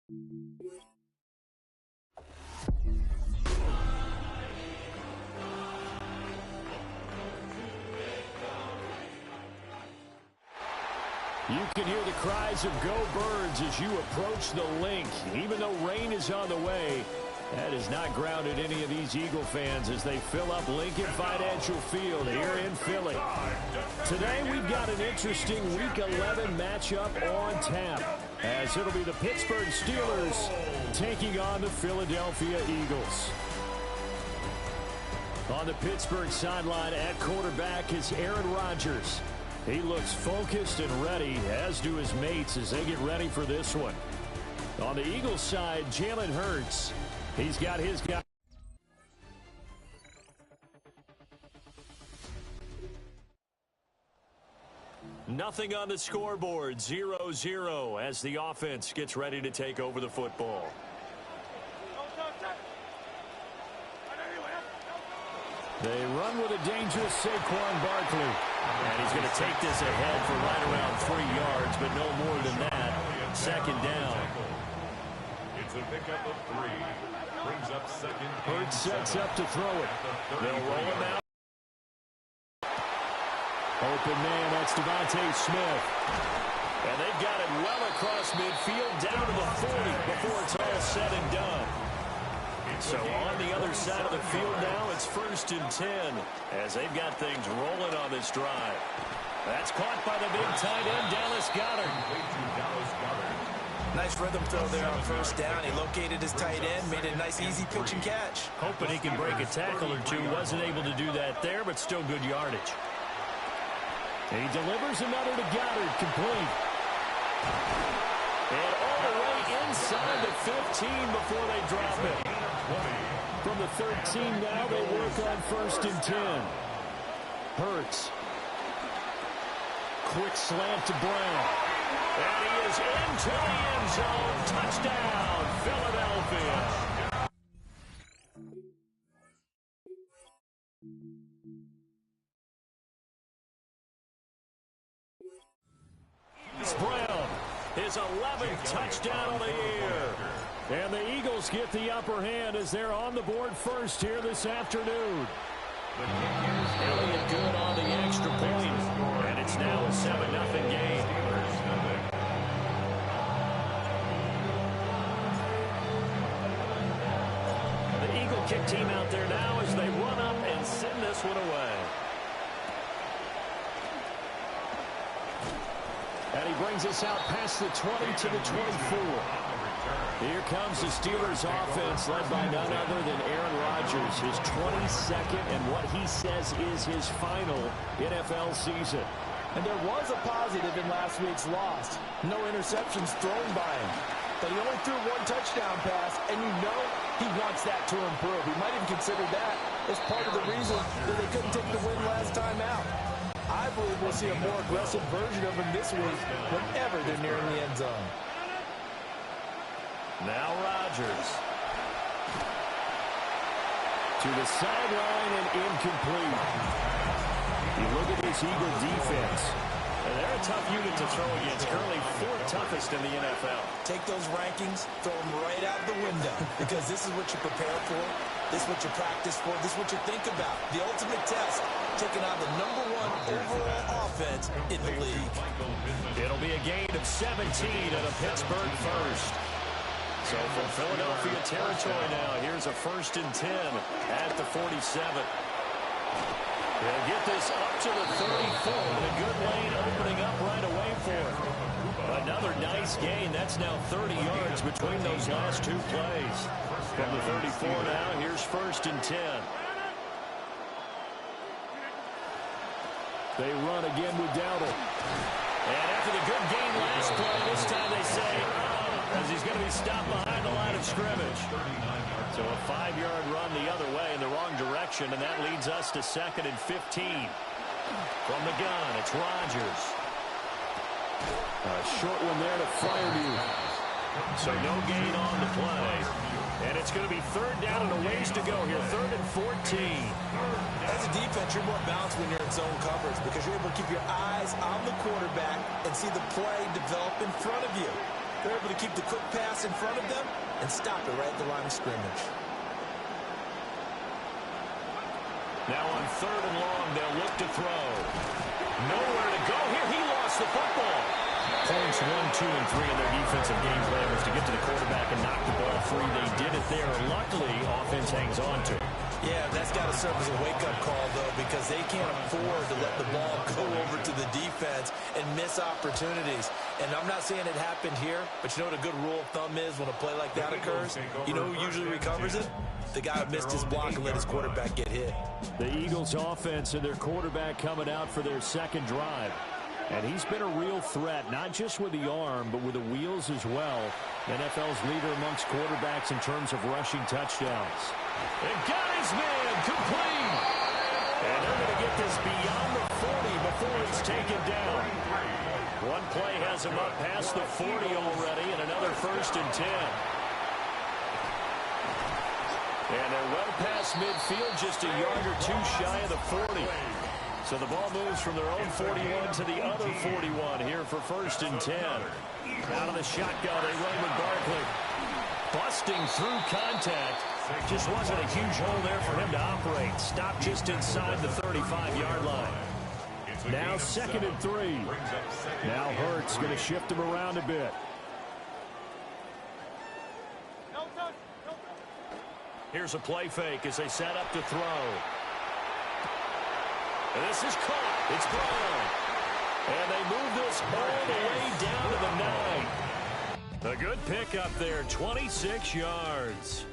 You can hear the cries of "Go Birds" as you approach the Link. Even though rain is on the way, that has not grounded any of these Eagle fans as they fill up Lincoln Financial Field here in Philly. Today we've got an interesting Week 11 matchup on tap, as it'll be the Pittsburgh Steelers taking on the Philadelphia Eagles. On the Pittsburgh sideline at quarterback is Aaron Rodgers. He looks focused and ready, as do his mates as they get ready for this one. On the Eagles side, Jalen Hurts. He's got his guy. Nothing on the scoreboard, 0-0 as the offense gets ready to take over the football. They run with a dangerous Saquon Barkley. And he's going to take this ahead for right around 3 yards, but no more than that. Second down. It's a pickup of 3. Brings up second. Hurts sets up to throw it. They'll roll him out. Open man, that's Devontae Smith. And they've got it well across midfield, down to the 40 before it's all said and done. So on the other side of the field now, it's 1st and 10 as they've got things rolling on this drive. That's caught by the big tight end, Dallas Goedert. Nice rhythm throw there on 1st down. He located his tight end, made a nice easy pitch and catch. Hoping he can break a tackle or two. Wasn't able to do that there, but still good yardage. He delivers another to Goedert, complete. And all the way inside the 15 before they drop it. From the 13 now, they work on 1st and 10. Hurts. Quick slant to Brown. And he is into the end zone. Touchdown, Philadelphia. It's Brown. His 11th touchdown of the year. And the Eagles get the upper hand as they're on the board first here this afternoon. Elliott good on the extra point. And it's now a 7-0 game. The Eagle kick team out there now as they run up and send this one away. And he brings us out past the 20 to the 24. Here comes the Steelers offense led by none other than Aaron Rodgers, his 22nd and what he says is his final NFL season. And there was a positive in last week's loss. No interceptions thrown by him. But he only threw 1 touchdown pass, and you know he wants that to improve. He might even consider that as part of the reason that they couldn't take the win last time out. I believe we'll see a more aggressive version of him this week whenever they're nearing the end zone. Now Rodgers. To the sideline and incomplete. You look at this Eagle defense. And they're a tough unit to throw against. Currently 4th toughest in the NFL. Take those rankings, throw them right out the window. Because this is what you prepare for. This is what you practice for. This is what you think about. The ultimate test. Taking on the #1 overall offense in the league. It'll be a gain of 17 and a Pittsburgh first. So from Philadelphia territory now, here's a 1st and 10 at the 47. They'll get this up to the 34. A good lane opening up right away for it. Another nice gain. That's now 30 yards between those last 2 plays. From the 34 now, here's 1st and 10. They run again with Dowdle. And after the good gain last play, this time they say, as he's going to be stopped behind the line of scrimmage. So a 5-yard run the other way in the wrong direction, and that leads us to 2nd and 15. From the gun, it's Rodgers. A short one there to Fireview. So no gain on the play. And it's going to be 3rd down and a ways to go here. 3rd and 14. As a defense, you're more balanced when you're in zone coverage because you're able to keep your eyes on the quarterback and see the play develop in front of you. They're able to keep the quick pass in front of them and stop it right at the line of scrimmage. Now on 3rd and long, they'll look to throw. Nowhere to go here. He lost the football. Points 1, 2, and 3 in their defensive game plan was to get to the quarterback and knock the ball free. They did it there. Luckily, offense hangs on to it. Yeah, that's got to serve as a wake-up call, though, because they can't afford to let the ball go over to the defense and miss opportunities. And I'm not saying it happened here, but you know what a good rule of thumb is when a play like that occurs? You know who usually recovers it? The guy who missed his block and let his quarterback get hit. The Eagles offense and their quarterback coming out for their second drive. And he's been a real threat, not just with the arm, but with the wheels as well. NFL's leader amongst quarterbacks in terms of rushing touchdowns. And got his man complete. And they're going to get this beyond the 40 before he's taken down. One play has him up past the 40 already, and another 1st and 10. And they're well past midfield, just a yard or two shy of the 40. So the ball moves from their own 41 to the other 41 here for 1st and 10. Out of the shotgun, they run with Barkley. Busting through contact. Just wasn't a huge hole there for him to operate. Stopped just inside the 35-yard line. Now 2nd and 3. Now Hurts going to shift him around a bit. Here's a play fake as they set up to throw. And this is caught. It's Brown. And they move this all the way down to the 9. A good pickup there, 26 yards.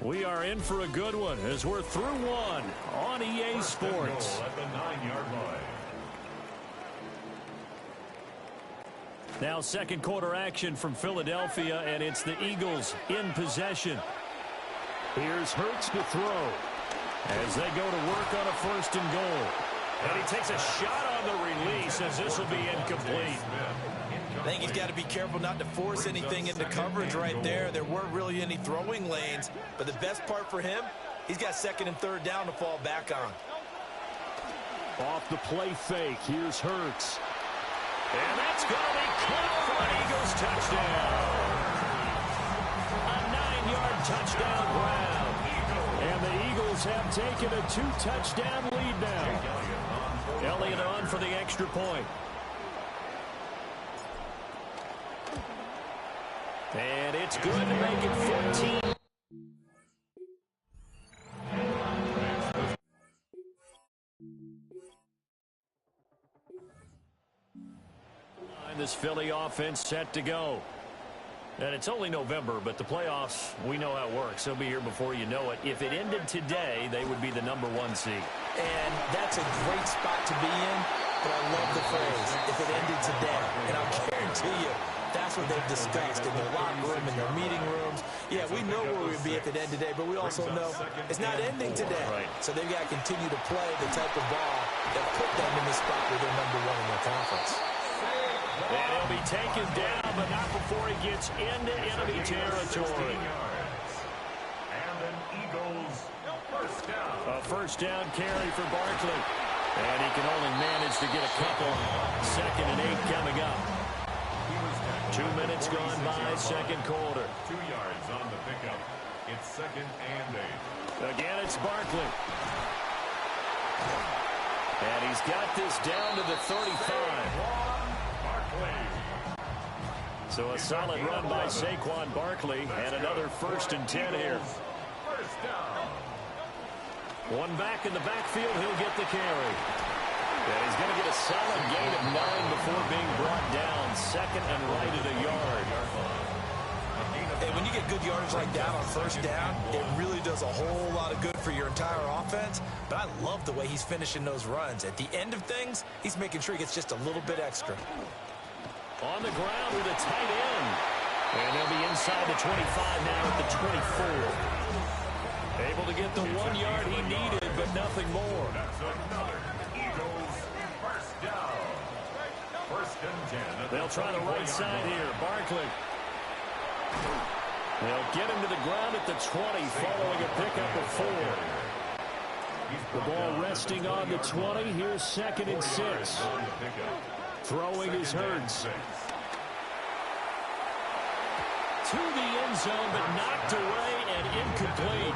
We are in for a good one as we're through one on EA Sports. At the 9-yard line. Now 2nd quarter action from Philadelphia, and it's the Eagles in possession. Here's Hurts to throw as they go to work on a 1st and goal. And he takes a shot on the release as this will be incomplete. I think he's got to be careful not to force anything into coverage right there. There weren't really any throwing lanes, but the best part for him, he's got 2nd and 3rd down to fall back on. Off the play fake, here's Hurts. And that's going to be caught for an Eagles touchdown. A 9-yard touchdown ground. And the Eagles have taken a 2-touchdown lead now. Elliott on for the extra point. And it's good to make it 14. This Philly offense set to go. And it's only November, but the playoffs, we know how it works. They'll be here before you know it. If it ended today, they would be the #1 seed. And that's a great spot to be in, but I love the phrase, if it ended today. And I'll guarantee you, that's what they've discussed in their locker room, in their meeting rooms. Yeah, we know where we'd be if it ended today, but we also know it's not ending today. Right. So they've got to continue to play the type of ball that put them in the spot where they're #1 in their conference. And he'll be taken down, but not before he gets into enemy territory. And an Eagles 1st down. A 1st down carry for Barkley. And he can only manage to get a couple. 2nd and 8 coming up. 2 minutes gone by, 2nd quarter. 2 yards on the pickup. It's 2nd and 8. Again, it's Barkley. And he's got this down to the 35. So a solid run by Saquon Barkley, and another 1st and 10 here. 1st down. One back in the backfield, he'll get the carry. And he's going to get a solid gain of 9 before being brought down. 2nd and right at a yard. And when you get good yardage like that on 1st down, it really does a whole lot of good for your entire offense. But I love the way he's finishing those runs. At the end of things, he's making sure he gets just a little bit extra. On the ground with a tight end. And they'll be inside the 25 now at the 24. Able to get the 1 yard he needed, but nothing more. That's another Eagles 1st down. 1st and 10. They'll try the right side here. Barkley. They'll get him to the ground at the 20 following a pickup of 4. The ball resting on the 20. Here's 2nd and 6. Throwing is Hurts. to the end zone, but knocked away and incomplete.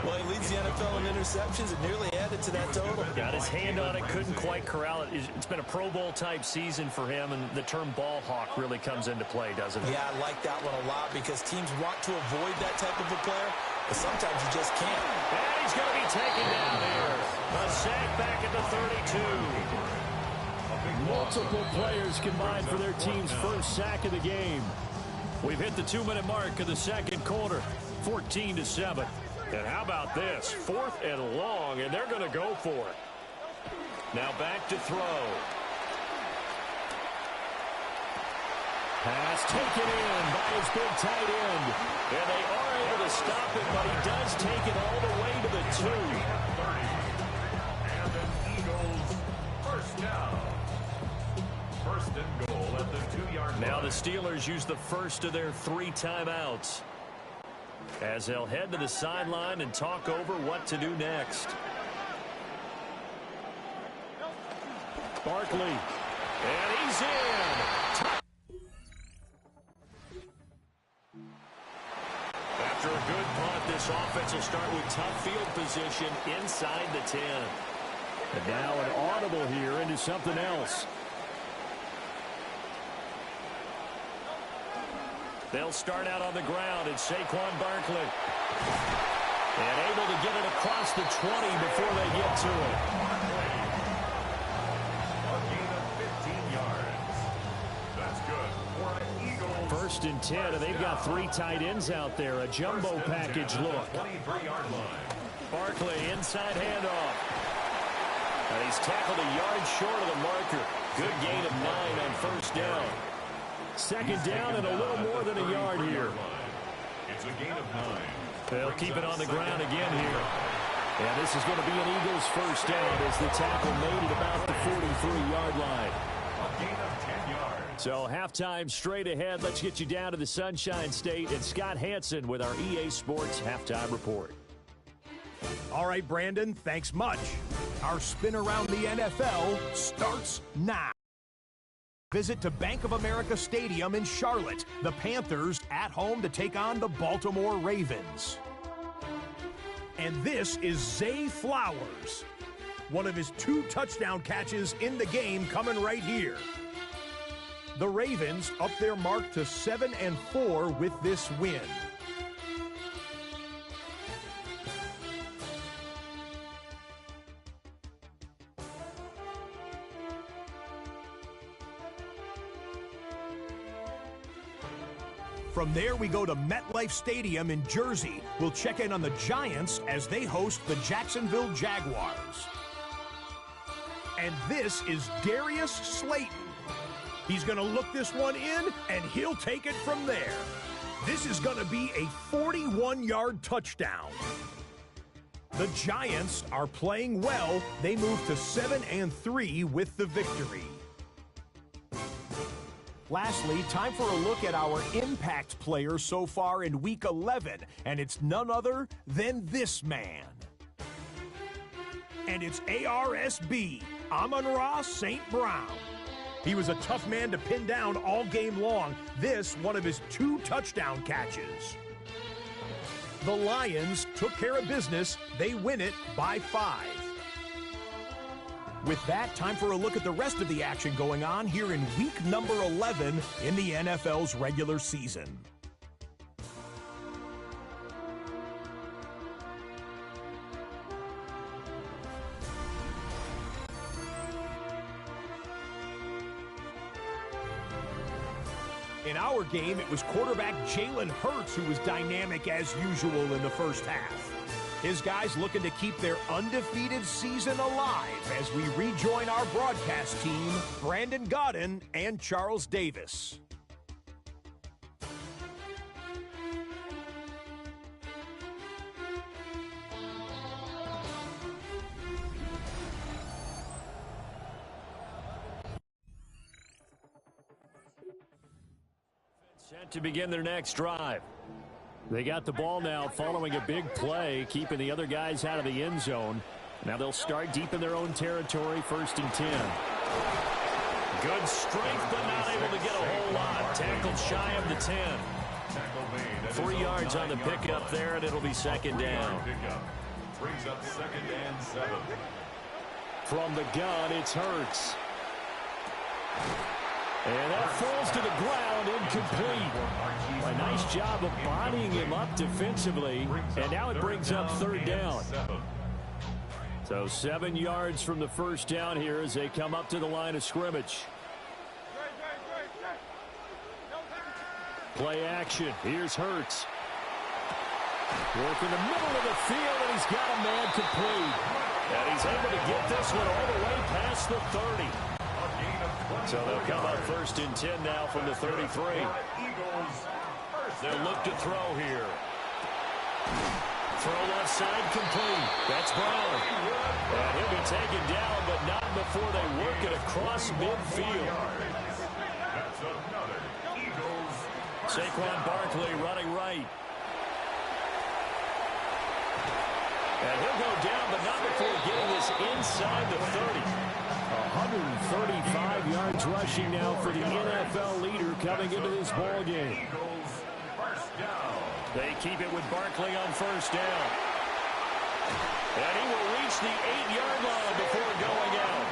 Well, he leads the NFL in interceptions and nearly added to that total. Got his hand on it, couldn't quite corral it. It's been a Pro Bowl-type season for him, and the term ball hawk really comes into play, doesn't it? Yeah, I like that one a lot because teams want to avoid that type of a player, but sometimes you just can't. And he's going to be taken down here. A sack back at the 32. Multiple players combined for their team's first sack of the game. We've hit the 2-minute mark of the second quarter, 14-7. And how about this? 4th and long, and they're going to go for it. Now back to throw. Pass taken in by his big tight end. And they are able to stop it, but he does take it all the way to the 2. And an Eagles first down. First and goal at the 2-yard line. Now the Steelers use the first of their 3 timeouts, as they'll head to the sideline and talk over what to do next. Barkley. And he's in. After a good punt, this offense will start with tough field position inside the 10. And now an audible here into something else. They'll start out on the ground, and Saquon Barkley. And able to get it across the 20 before they get to it. A gain of 15 yards. That's good for an Eagles. First and 10, and they've got 3 tight ends out there. A jumbo package look. 23-yard line. Barkley, inside handoff. And he's tackled a yard short of the marker. Good gain of 9 on first down. Second down and a little more than a yard here. It's a gain of 9. They'll keep it on the ground again here. And this is going to be an Eagles first down as the tackle made at about the 43-yard line. A gain of 10 yards. So halftime straight ahead. Let's get you down to the Sunshine State and Scott Hansen with our EA Sports Halftime Report. All right, Brandon, thanks much. Our spin around the NFL starts now. Visit to Bank of America Stadium in Charlotte. The Panthers at home to take on the Baltimore Ravens. And this is Zay Flowers. One of his 2 touchdown catches in the game coming right here. The Ravens up their mark to 7-4 with this win. From there, we go to MetLife Stadium in Jersey. We'll check in on the Giants as they host the Jacksonville Jaguars. And this is Darius Slayton. He's going to look this one in, and he'll take it from there. This is going to be a 41-yard touchdown. The Giants are playing well. They move to 7-3 with the victory. Lastly, time for a look at our impact player so far in Week 11, and it's none other than this man. And it's ARSB, Amon-Ra St. Brown. He was a tough man to pin down all game long. This, one of his 2 touchdown catches. The Lions took care of business. They win it by 5. With that, time for a look at the rest of the action going on here in week number 11 in the NFL's regular season. In our game, it was quarterback Jalen Hurts who was dynamic as usual in the first half. His guys looking to keep their undefeated season alive as we rejoin our broadcast team, Brandon Godden and Charles Davis. Set to begin their next drive. They got the ball now following a big play, keeping the other guys out of the end zone. Now they'll start deep in their own territory, 1st and 10. Good strength, but not able to get a whole lot. Tackled shy of the 10. 3 yards on the pickup there, and it'll be second down. Brings up second and 7. From the gun, it's Hurts. And that falls to the ground, incomplete. A nice job of bodying him up defensively, and now it brings up third down. So 7 yards from the first down here as they come up to the line of scrimmage. Play action. Here's Hurts. Working the middle of the field, and he's got a man complete. And he's able to get this one all the way past the 30. So they'll come up first and 10 now from the 33. They'll look to throw here. Throw left side complete. That's Brown. And he'll be taken down, but not before they work it across midfield. That's another Eagles. Saquon Barkley running right. And he'll go down, but not before getting this inside the 30. 135 yards rushing now for the NFL leader coming into this ball game. Eagles first down. They keep it with Barkley on first down. And he will reach the 8-yard line before going out.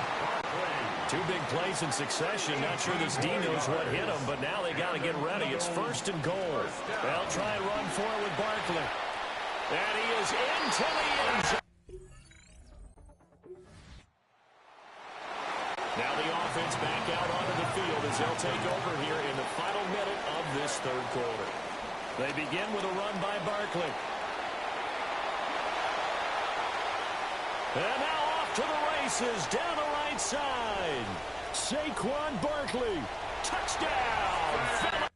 2 big plays in succession. Not sure this D knows what hit him, but now they got to get ready. It's first and goal. They'll try and run for it with Barkley. And he is into the end zone. Now the offense back out onto the field as they'll take over here in the final minute of this third quarter. They begin with a run by Barkley. And now off to the races down the right side. Saquon Barkley. Touchdown.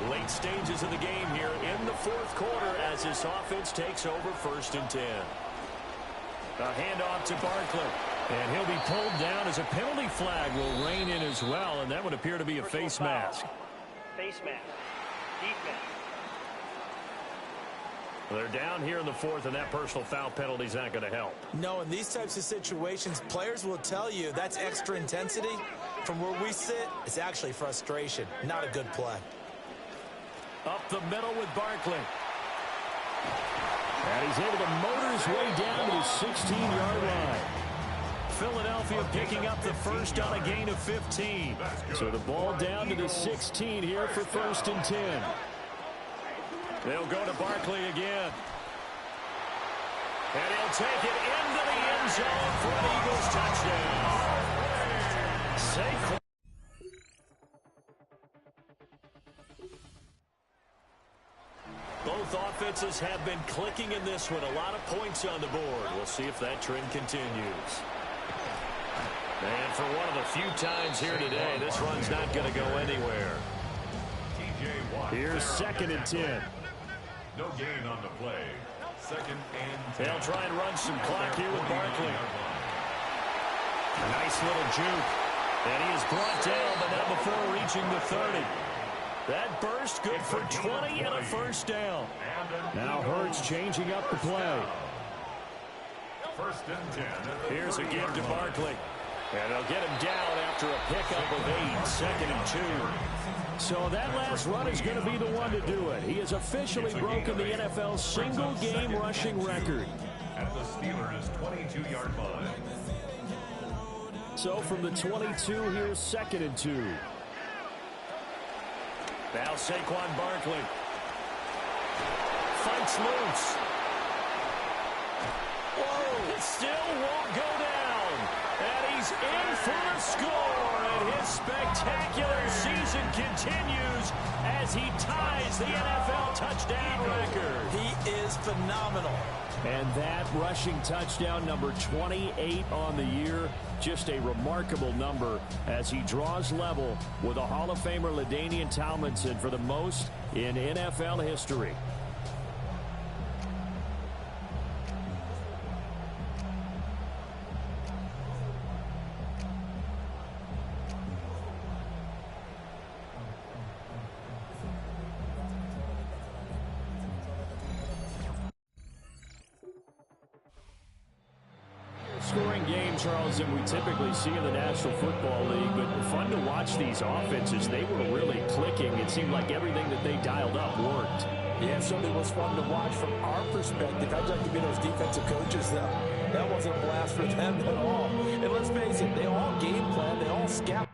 Late stages of the game here in the fourth quarter as this offense takes over first and 10. A handoff to Barkley. And he'll be pulled down as a penalty flag will rein in as well, and that would appear to be a face mask. Face mask. Defense. They're down here in the fourth, and that personal foul penalty is not going to help. No, in these types of situations, players will tell you that's extra intensity. From where we sit, it's actually frustration. Not a good play. Up the middle with Barkley. And he's able to motor his way down to the 16-yard line. Philadelphia picking up the first on a gain of 15. So the ball down to the 16 here for first and 10. They'll go to Barkley again. And he'll take it into the end zone for an Eagles touchdown. Saquon. Both offenses have been clicking in this one. A lot of points on the board. We'll see if that trend continues. And for one of the few times here today, this run's not going to go anywhere. Here's second and 10. No gain on the play. Second and 10. They'll try and run some clock here with Barkley. A nice little juke. And he is brought down, but not before reaching the 30. That burst good for 20 and a first down. Now Hurts changing up the play. First and 10. Here's a give to Barkley. And they'll get him down after a pickup of 8, second and 2. So that last run is going to be the one to do it. He has officially broken the NFL single-game rushing record. At the Steelers' 22-yard line. So from the 22, here's second and 2. Now Saquon Barkley. Fights loose. Whoa, it still won't go down. And he's in for the score. And his spectacular season continues as he ties the NFL touchdown record. He is phenomenal. And that rushing touchdown, number 28 on the year, just a remarkable number as he draws level with a Hall of Famer LaDainian Tomlinson for the most in NFL history. different game, Charles, than we typically see in the National Football League, but fun to watch these offenses. They were really clicking. It seemed like everything that they dialed up worked. Yeah, it certainly was fun to watch from our perspective. I'd like to be those defensive coaches, though. That wasn't a blast for them at all. And let's face it, they all game plan, they all scout.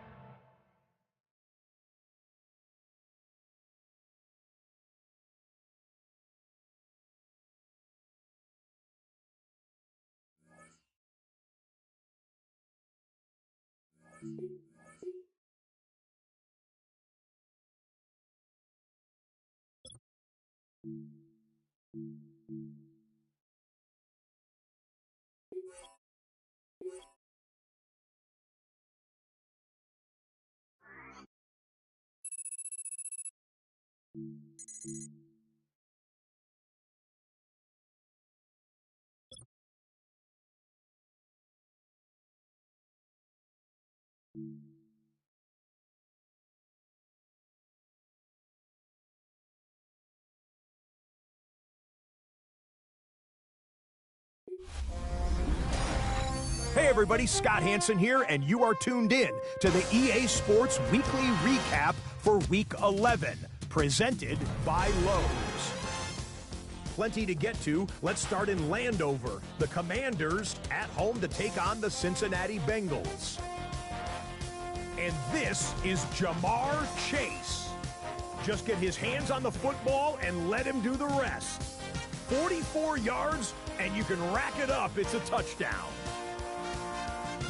Hey everybody, Scott Hansen here, and you are tuned in to the EA Sports Weekly Recap for Week 11, presented by Lowe's. Plenty to get to. Let's start in Landover. The Commanders at home to take on the Cincinnati Bengals. And this is Jamar Chase. Just get his hands on the football and let him do the rest. 44 yards, and you can rack it up. It's a touchdown.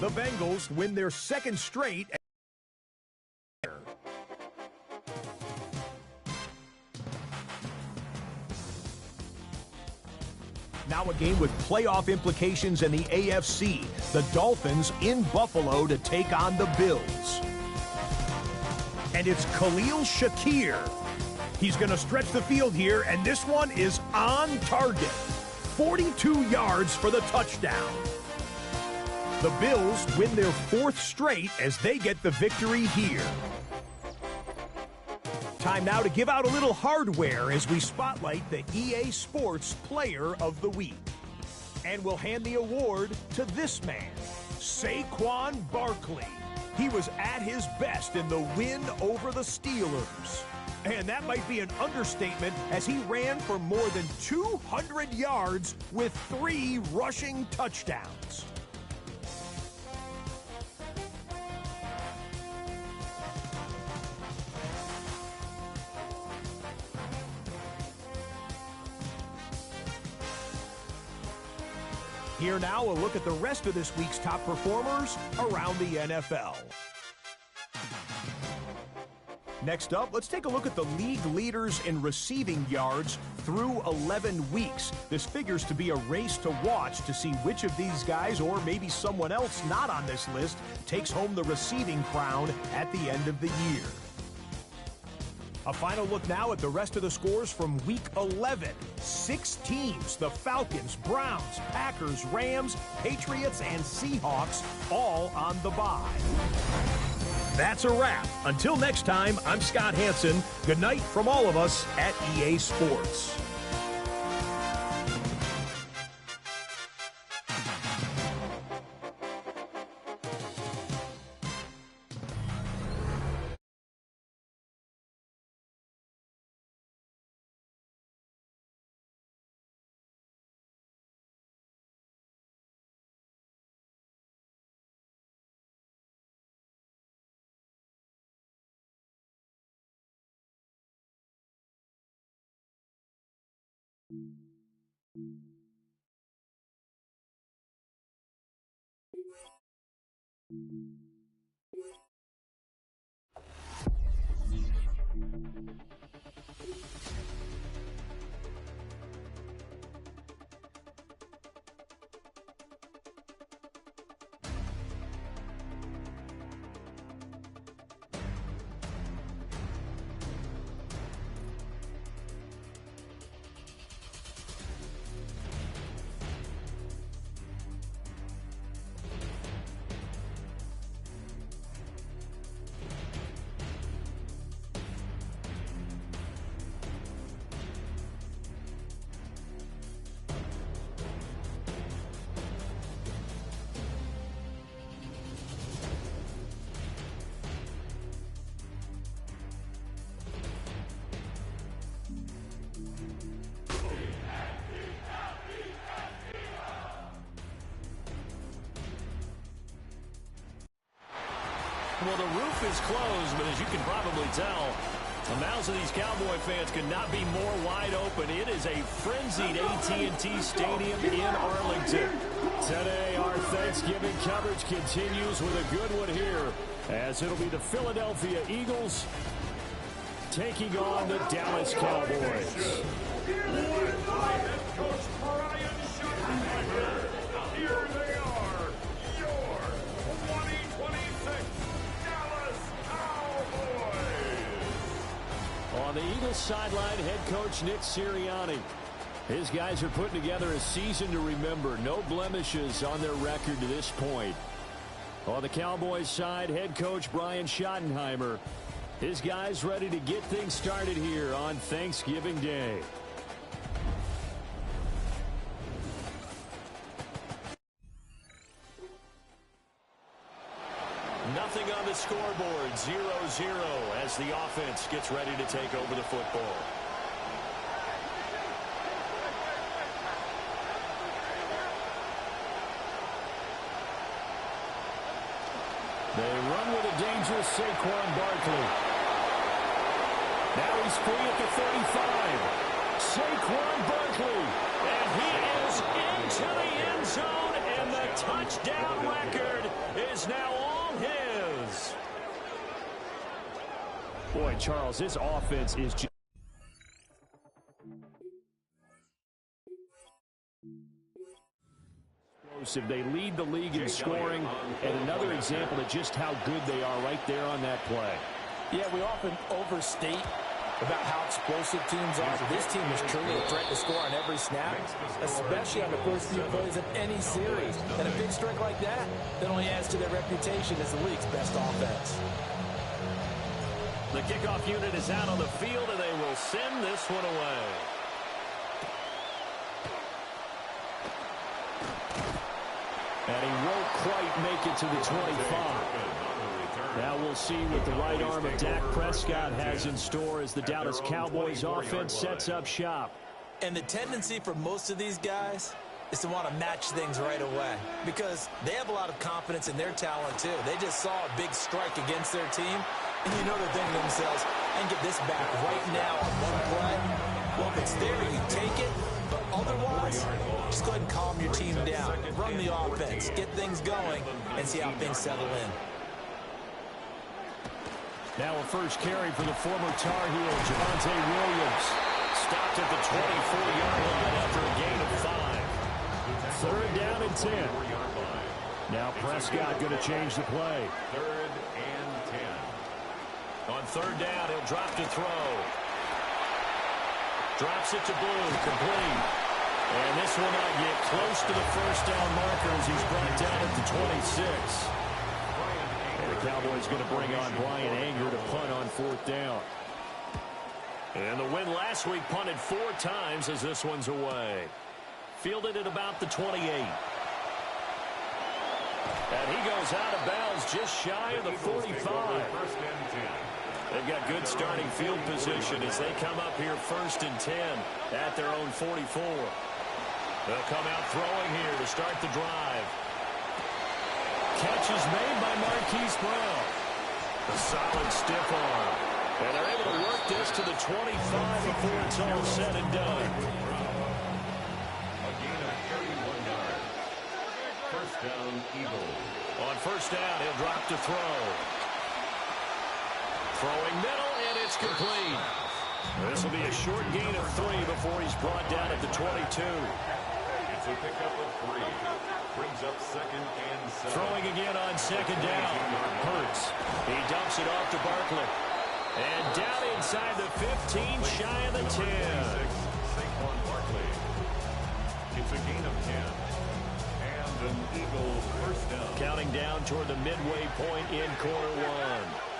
The Bengals win their second straight. Now a game with playoff implications in the AFC. The Dolphins in Buffalo to take on the Bills. And it's Khalil Shakir. He's going to stretch the field here, and this one is on target. 42 yards for the touchdown. The Bills win their fourth straight as they get the victory here. Time now to give out a little hardware as we spotlight the EA Sports Player of the Week. And we'll hand the award to this man, Saquon Barkley. He was at his best in the win over the Steelers. And that might be an understatement as he ran for more than 200 yards with 3 rushing touchdowns. Here now, a look at the rest of this week's top performers around the NFL. Next up, let's take a look at the league leaders in receiving yards through 11 weeks. This figures to be a race to watch to see which of these guys, or maybe someone else not on this list, takes home the receiving crown at the end of the year. A final look now at the rest of the scores from Week 11. 6 teams, the Falcons, Browns, Packers, Rams, Patriots, and Seahawks, all on the bye. That's a wrap. Until next time, I'm Scott Hansen. Good night from all of us at EA Sports. Well, the roof is closed, but as you can probably tell, the mouths of these Cowboy fans could not be more wide open. It is a frenzied AT&T Stadium in Arlington. Today, our Thanksgiving coverage continues with a good one here, as it'll be the Philadelphia Eagles taking on the Dallas Cowboys. Here they are, your 2026 Dallas Cowboys. On the Eagles sideline, head coach Nick Sirianni. His guys are putting together a season to remember. No blemishes on their record to this point. On the Cowboys side, head coach Brian Schottenheimer. His guys ready to get things started here on Thanksgiving Day. Nothing on the scoreboard, 0-0 as the offense gets ready to take over the football. They run with a dangerous Saquon Barkley. Now he's free at the 35. Saquon Barkley. And he is into the end zone, and the touchdown record is now all his. Boy, Charles, this offense is just... They lead the league in scoring, and another example of just how good they are right there on that play. Yeah, we often overstate about how explosive teams are. This team is truly a threat to score on every snap, especially on the first few plays of any series. And a big strike like that only adds to their reputation as the league's best offense. The kickoff unit is out on the field, and they will send this one away. And he won't quite make it to the 25. Now we'll see what the right arm of Dak Prescott has in store as the Dallas Cowboys offense sets up shop. And the tendency for most of these guys is to want to match things right away because they have a lot of confidence in their talent too. They just saw a big strike against their team, and you know they're thinking to themselves, I can get this back right now on one play. Well, if it's there, you take it. But otherwise, just go ahead and calm your team down. Run the offense, get things going, and see how things settle in. Now a first carry for the former Tar Heel, Javonte Williams. Stopped at the 24-yard line after a gain of 5. Third down and 10. Now Prescott going to change the play. 3rd and 10. On third down, he'll drop to throw. Drops it to Blue, complete. And this will not get close to the first down marker as he's brought down at the 26. And the Cowboys going to bring on Brian Anger to punt on fourth down. And the win last week punted 4 times as this one's away. Fielded at about the 28. And he goes out of bounds just shy of the 45. First and 10. They've got good starting field position as they come up here 1st and 10 at their own 44. They'll come out throwing here to start the drive. Catch is made by Marquise Brown. A solid stiff arm. And they're able to work this to the 25 before it's all said and done. A gain of 31 yards. First down, Eagles. On first down, he'll drop to throw. Throwing middle, and it's complete. This will be a short gain of 3 before he's brought down at the 22. It's a pickup of 3. Brings up 2nd and 7. Throwing again on second down. Hurts. He dumps it off to Barkley. And down inside the 15, shy of the 10. Saquon Barkley. It's a gain of 10. And an Eagles first down. Counting down toward the midway point in quarter 1.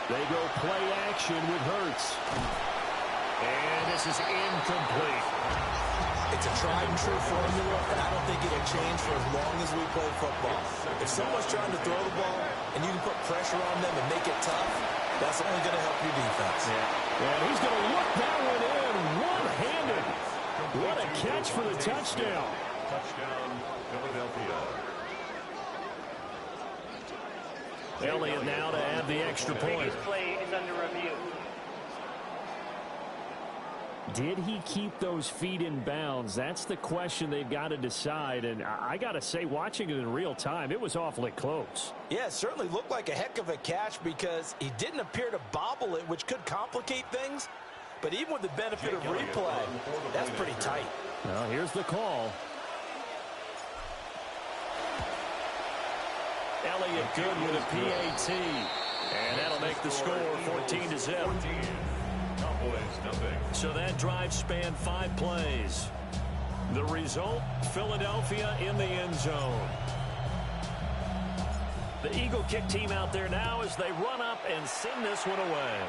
They go play action with Hurts. And this is incomplete. It's a tried and true formula, and I don't think it'll change for as long as we play football. If someone's trying to throw the ball and you can put pressure on them and make it tough, that's only going to help your defense. Yeah. And he's going to look that one in one-handed. What a catch for the touchdown. Touchdown, Philadelphia. Elliott now to add the extra point. Previous play is under review. Did he keep those feet in bounds? That's the question they've got to decide. And I got to say, watching it in real time, it was awfully close. Yeah, it certainly looked like a heck of a catch because he didn't appear to bobble it, which could complicate things. But even with the benefit of replay, that's pretty tight. Well, here's the call. Elliott good with a PAT. And that'll make the score 14-0. So that drive spanned 5 plays. The result, Philadelphia in the end zone. The Eagle kick team out there now as they run up and send this one away.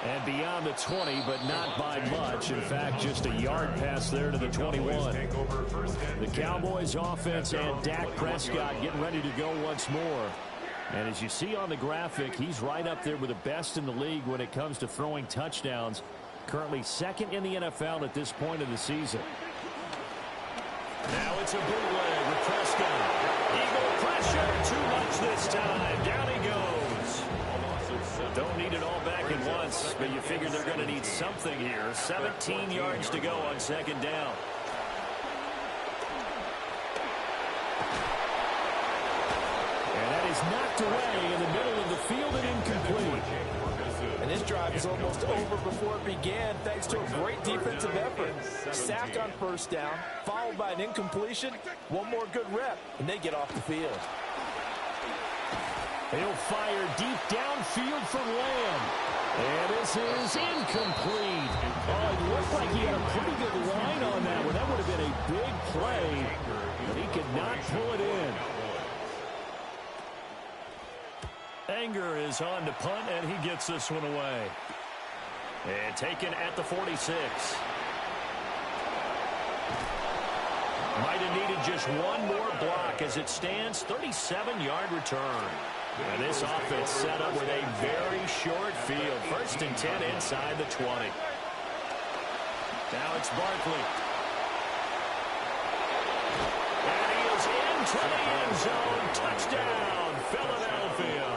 And beyond the 20, but not by much. In fact, just a yard pass there to the 21. The Cowboys offense and Dak Prescott getting ready to go once more. And as you see on the graphic, he's right up there with the best in the league when it comes to throwing touchdowns. Currently second in the NFL at this point of the season. Now it's a bootleg with Prescott. Eagle pressure, too much this time. Down he goes. Don't need it all back at once, but you figure they're going to need something here. 17 yards to go on second down. And that is knocked away in the middle of the field and incomplete. And this drive is almost over before it began thanks to a great defensive effort. Sack on first down, followed by an incompletion, one more good rep, and they get off the field. He'll fire deep downfield from Lamb. And this is incomplete. Oh, it looked like he had a pretty good line on that one. That would have been a big play, but he could not pull it in. Anger is on to punt, and he gets this one away. And taken at the 46. Might have needed just one more block as it stands. 37-yard return. And this offense set up with a very short field. 1st and 10 inside the 20. Now it's Barkley. And he is into the end zone. Touchdown, Philadelphia.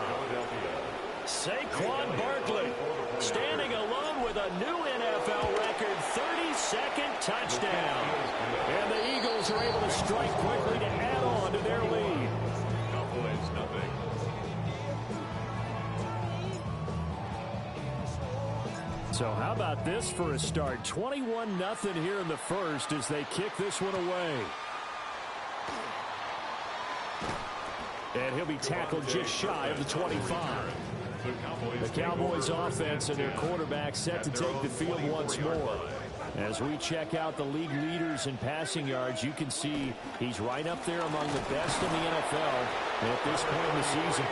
Saquon Barkley standing alone with a new NFL record 32nd touchdown. And the Eagles are able to strike quickly to add on to their lead. So how about this for a start? 21-0 here in the first as they kick this one away. And he'll be tackled just shy of the 25. The Cowboys offense and their quarterback set to take the field once more. As we check out the league leaders in passing yards, you can see he's right up there among the best in the NFL at this point in the season.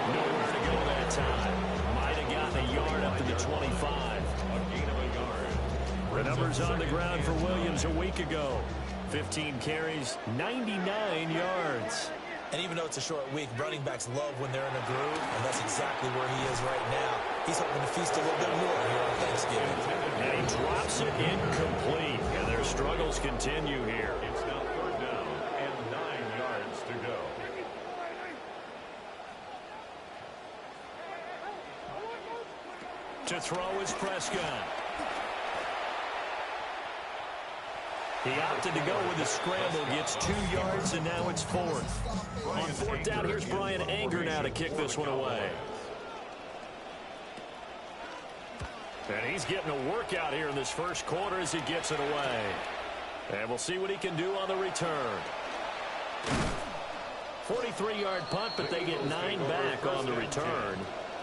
Nowhere to go that time. Might have gotten a yard up to the 25. The numbers on the ground for Williams a week ago. 15 carries, 99 yards. And even though it's a short week, running backs love when they're in a groove, and that's exactly where he is right now. He's hoping to feast a little bit more here on Thanksgiving. And he drops it incomplete, and their struggles continue here. It's now 3rd down and 9 yards to go. To throw is Prescott. He opted to go with the scramble, gets 2 yards, and now it's 4th. On 4th down, here's Brian Anger now to kick this one away. And he's getting a workout here in this first quarter as he gets it away. And we'll see what he can do on the return. 43-yard punt, but they get 9 back on the return.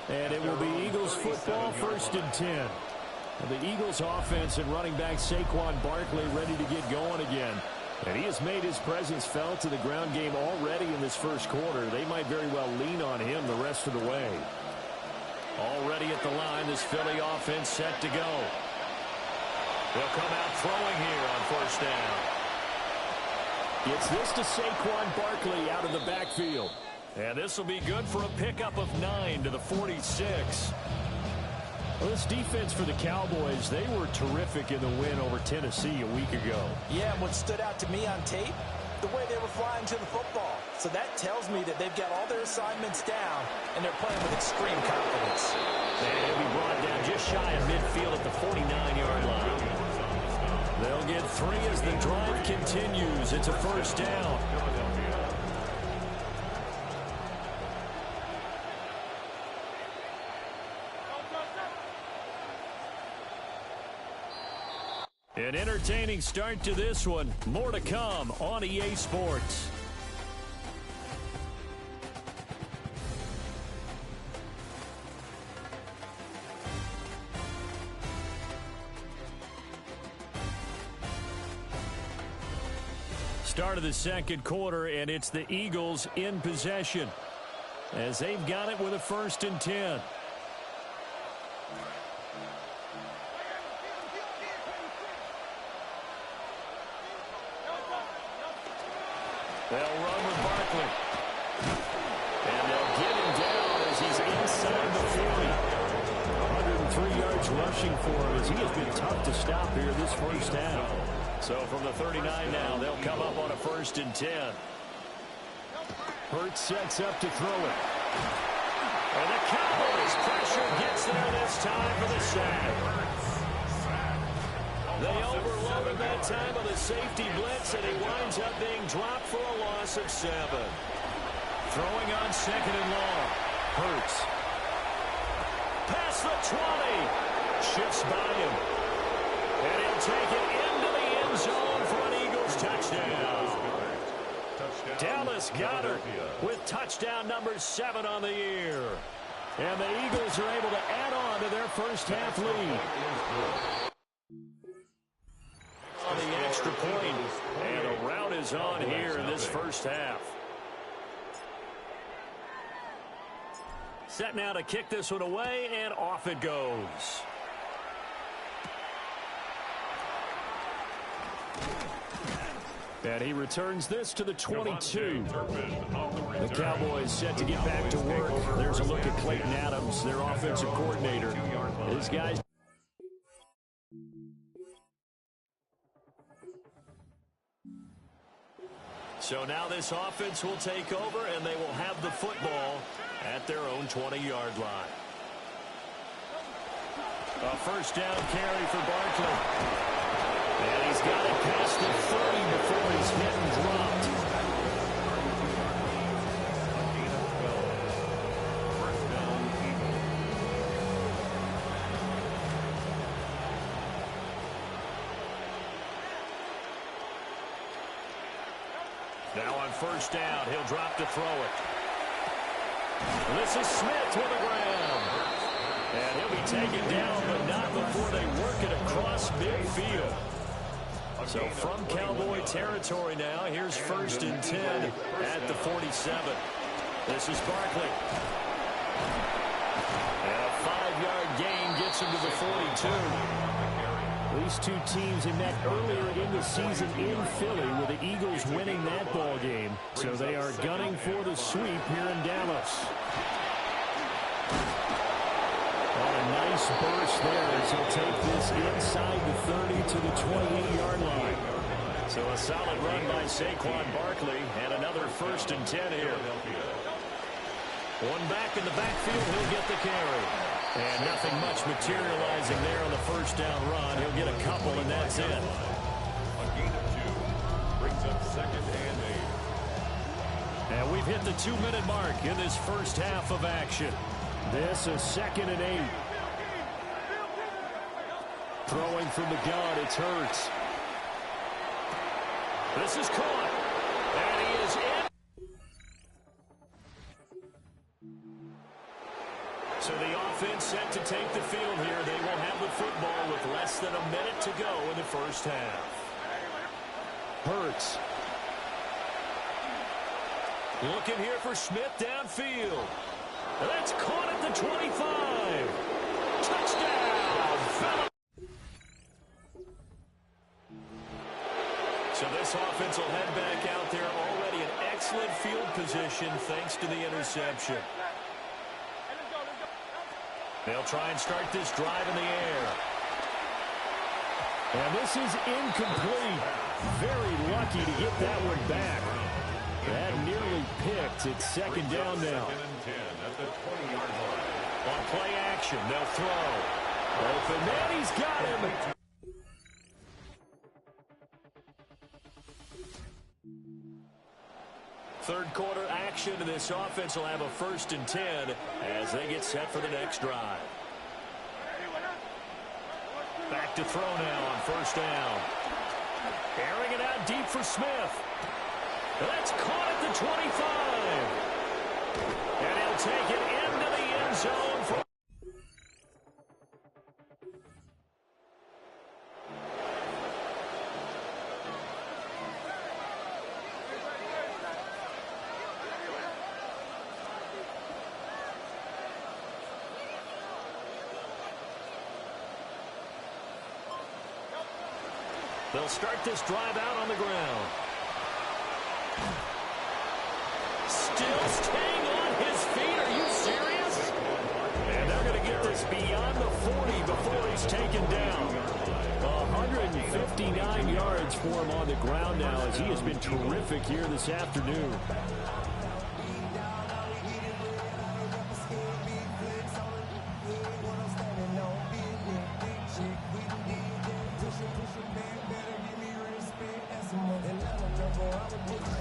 And it will be Eagles football, 1st and 10. The Eagles offense and running back Saquon Barkley ready to get going again. And he has made his presence felt to the ground game already in this first quarter. They might very well lean on him the rest of the way. Already at the line, this Philly offense set to go. They'll come out throwing here on 1st down. It's this to Saquon Barkley out of the backfield. And this will be good for a pickup of 9 to the 46. Well, this defense for the Cowboys, they were terrific in the win over Tennessee a week ago. Yeah, and what stood out to me on tape, the way they were flying to the football. So that tells me that they've got all their assignments down, and they're playing with extreme confidence. And he'll be brought down just shy of midfield at the 49-yard line. They'll get 3 as the drive continues. It's a first down. An entertaining start to this one. More to come on EA Sports. Start of the second quarter, and it's the Eagles in possession as they've got it with a 1st and 10. They'll run with Barkley. And they'll get him down as he's inside the 40. 103 yards rushing for him as he has been tough to stop here this first half. So from the 39 now, they'll come up on a 1st and 10. Hurts sets up to throw it. And the Cowboys pressure gets there this time for the sack. They overloaded that time with a safety blitz, and he winds up being dropped for a loss of 7. Throwing on 2nd and long. Hurts. Past the 20. Shifts by him. And he'll take it into the end zone for an Eagles touchdown. Dallas Goedert with touchdown number 7 on the year. And the Eagles are able to add on to their first half lead. On the extra point, and a rout is on here in this first half. Set now to kick this one away, and off it goes. And he returns this to the 22. The Cowboys set to get back to work. There's a look at Clayton Adams, their offensive coordinator. His guys. So now this offense will take over, and they will have the football at their own 20-yard line. A first down carry for Barkley. And he's got it past the 30 before he's hit and dropped. Now on first down, he'll drop to throw it. This is Smith with the ground. And he'll be taken down, but not before they work it across midfield. So from Cowboy territory now, here's 1st and 10 at the 47. This is Barkley. And a 5-yard gain gets him to the 42. These two teams had met earlier in the season in Philly with the Eagles winning that ball game. So they are gunning for the sweep here in Dallas. On a nice burst there as he'll take this inside the 30 to the 28-yard line. So a solid run by Saquon Barkley and another 1st and 10 here. One back in the backfield, he'll get the carry. And nothing much materializing there on the first down run. He'll get a couple, and that's it. A gain of 2 brings up 2nd and 8. And we've hit the 2-minute mark in this first half of action. This is 2nd and 8. Throwing from the gun, it's Hurts. This is caught. And he is in. So the offense set to take the field here. They will have the football with less than a minute to go in the first half. Hurts. Looking here for Smith downfield. That's caught at the 25. Touchdown. So this offense will head back out there, already in excellent field position thanks to the interception. They'll try and start this drive in the air. And this is incomplete. Very lucky to get that one back. That nearly picked. It's second down now. Second and 10 at the 20-yard line. On play action, they'll throw. Open man, he's got him. Third quarter action, and this offense will have a 1st and 10 as they get set for the next drive. Back to throw now on 1st down. Airing it out deep for Smith. That's caught at the 25. And he'll take it into the end zone. They'll start this drive out on the ground. Still staying on his feet. Are you serious? And they're going to get this beyond the 40 before he's taken down. 159 yards for him on the ground now as he has been terrific here this afternoon.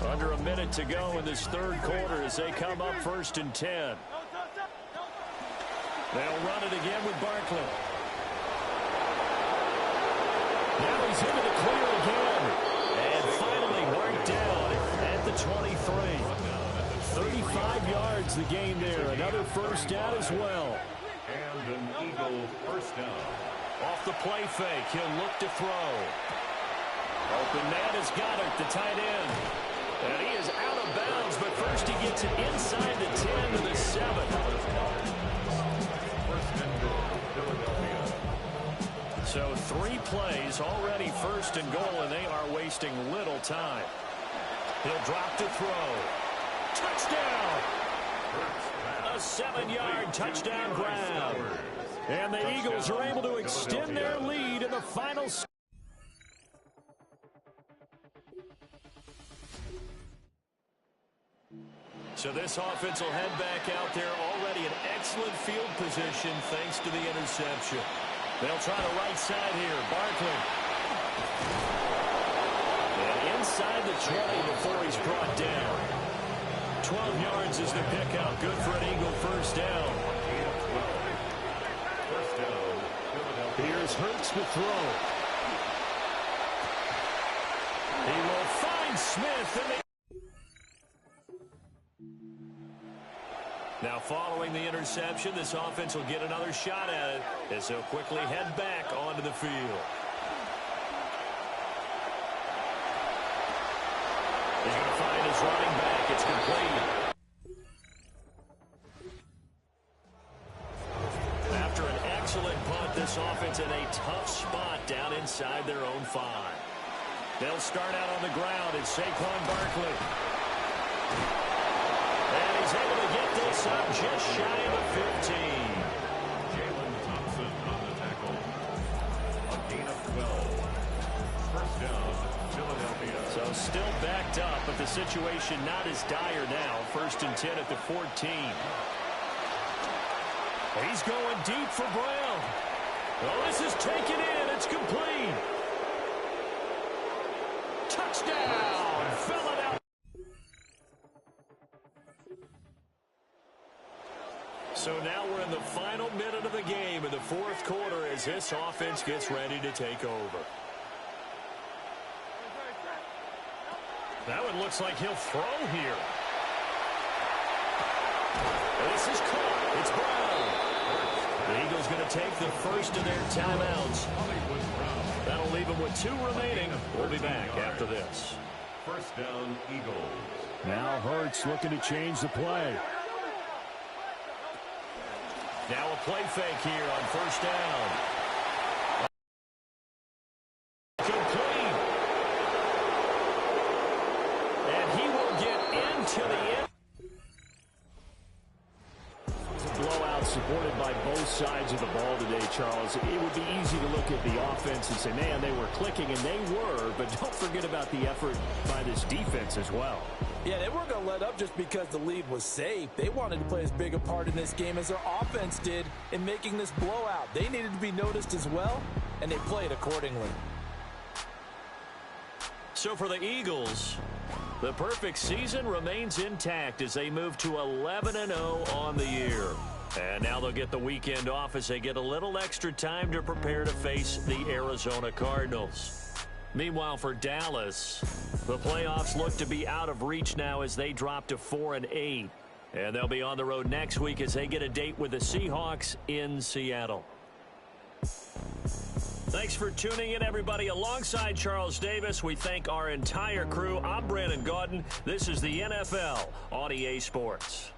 Under a minute to go in this third quarter as they come up 1st and 10. They'll run it again with Barkley. Now he's into the clear again. And finally marked down at the 23. 35 yards the gain there. Another 1st down as well. And an Eagle 1st down. Off the play fake, he'll look to throw. Open man has got it, the tight end. And he is out of bounds, but first he gets it inside the 10 to the 7. So 3 plays, already 1st and goal, and they are wasting little time. He'll drop to throw. Touchdown! A 7-yard touchdown grab. And the Eagles are able to extend their lead in the final. So this offense will head back out there, already in excellent field position thanks to the interception. They'll try the right side here. Barkley. And inside the 20 before he's brought down. 12 yards is the pick out. Good for an Eagle 1st down. Here's Hurts to throw. He will find Smith. Now following the interception, this offense will get another shot at it as they'll quickly head back onto the field. He's going to find his running back. It's complete. After an excellent punt, this offense in a tough spot down inside their own 5. They'll start out on the ground. It's Saquon Barkley. And he's able to get this up just shy of the 15. Jalen Thompson on the tackle. A gain of 12. 1st down, Philadelphia. So still backed up, but the situation not as dire now. 1st and 10 at the 14. He's going deep for Brown. Oh, this is taken in. It's complete. Touchdown, Philadelphia. So now we're in the final minute of the game in the 4th quarter as this offense gets ready to take over. That one looks like he'll throw here. This is caught. It's Brown. The Eagles going to take the first of their timeouts. That'll leave them with 2 remaining. We'll be back after this. 1st down, Eagles. Now Hurts looking to change the play. Now a play fake here on 1st down. Complete. And he will get into the end. Blowout supported by both sides of the ball today, Charles. It would be easy to look at the offense and say, man, they were clicking, and they were, but don't forget about the effort by this defense as well. Yeah, they weren't going to let up just because the lead was safe. They wanted to play as big a part in this game as their offense did in making this blowout. They needed to be noticed as well, and they played accordingly. So for the Eagles, the perfect season remains intact as they move to 11-0 on the year. And now they'll get the weekend off as they get a little extra time to prepare to face the Arizona Cardinals. Meanwhile, for Dallas, the playoffs look to be out of reach now as they drop to 4-8. And they'll be on the road next week as they get a date with the Seahawks in Seattle. Thanks for tuning in, everybody. Alongside Charles Davis, we thank our entire crew. I'm Brandon Gaudin. This is the NFL on EA Sports.